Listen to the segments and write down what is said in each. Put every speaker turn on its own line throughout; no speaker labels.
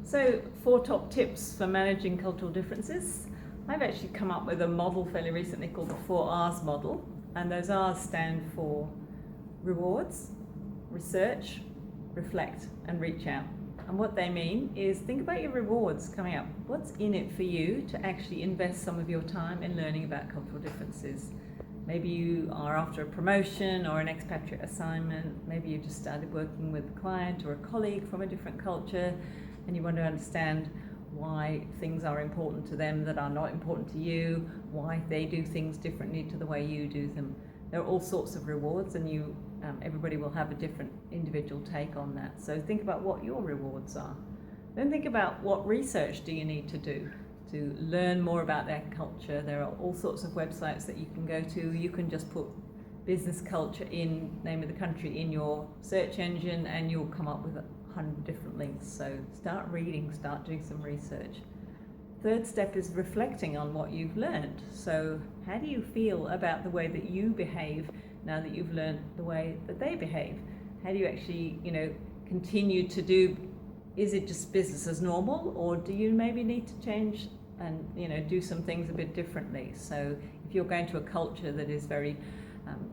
So, 4 top tips for managing cultural differences. I've actually come up with a model fairly recently called the 4Rs model, and those Rs stand for rewards, research, reflect, and reach out. And what they mean is think about your rewards coming up. What's in it for you to actually invest some of your time in learning about cultural differences? Maybe you are after a promotion or an expatriate assignment. Maybe you just started working with a client or a colleague from a different culture and you want to understand why things are important to them that are not important to you, why they do things differently to the way you do them. There are all sorts of rewards, and everybody will have a different individual take on that. So think about what your rewards are. Then think about what research do you need to do to learn more about their culture. There are all sorts of websites that you can go to. You can just put business culture in name of the country in your search engine and you'll come up with 100 different links. So start reading, start doing some research. Third step is reflecting on what you've learned. So how do you feel about the way that you behave now that you've learned the way that they behave? How do you actually, continue to do, is it just business as normal, or do you maybe need to change and, do some things a bit differently? So if you're going to a culture that is very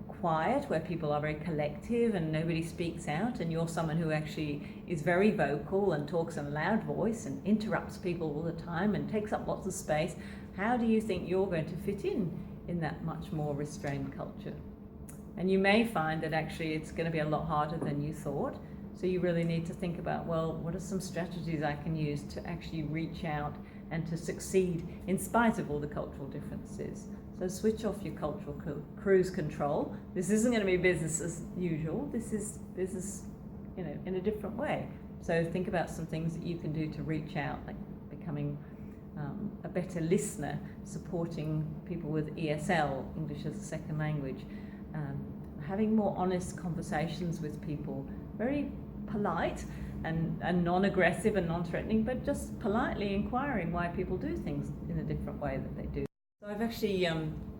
quiet, where people are very collective and nobody speaks out, and you're someone who actually is very vocal and talks in a loud voice and interrupts people all the time and takes up lots of space, how do you think you're going to fit in that much more restrained culture? And you may find that actually it's going to be a lot harder than you thought. So you really need to think about, well, what are some strategies I can use to actually reach out and to succeed in spite of all the cultural differences? So switch off your cultural cruise control. This isn't going to be business as usual. This is business, in a different way. So think about some things that you can do to reach out, like becoming a better listener, supporting people with ESL, English as a second language, having more honest conversations with people, very polite and non-aggressive and non-threatening, but just politely inquiring why people do things in a different way that they do. So I've actually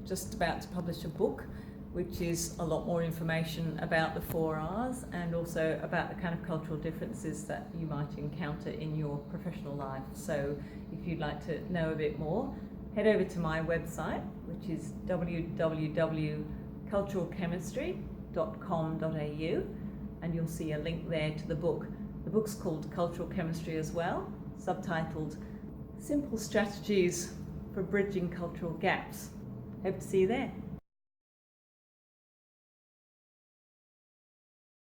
just about to publish a book which is a lot more information about the 4Rs and also about the kind of cultural differences that you might encounter in your professional life. So if you'd like to know a bit more, head over to my website, which is www.culturalchemistry.com.au, and you'll see a link there to the book. The book's called Cultural Chemistry as well, subtitled Simple Strategies for Bridging Cultural Gaps. Hope to see you there.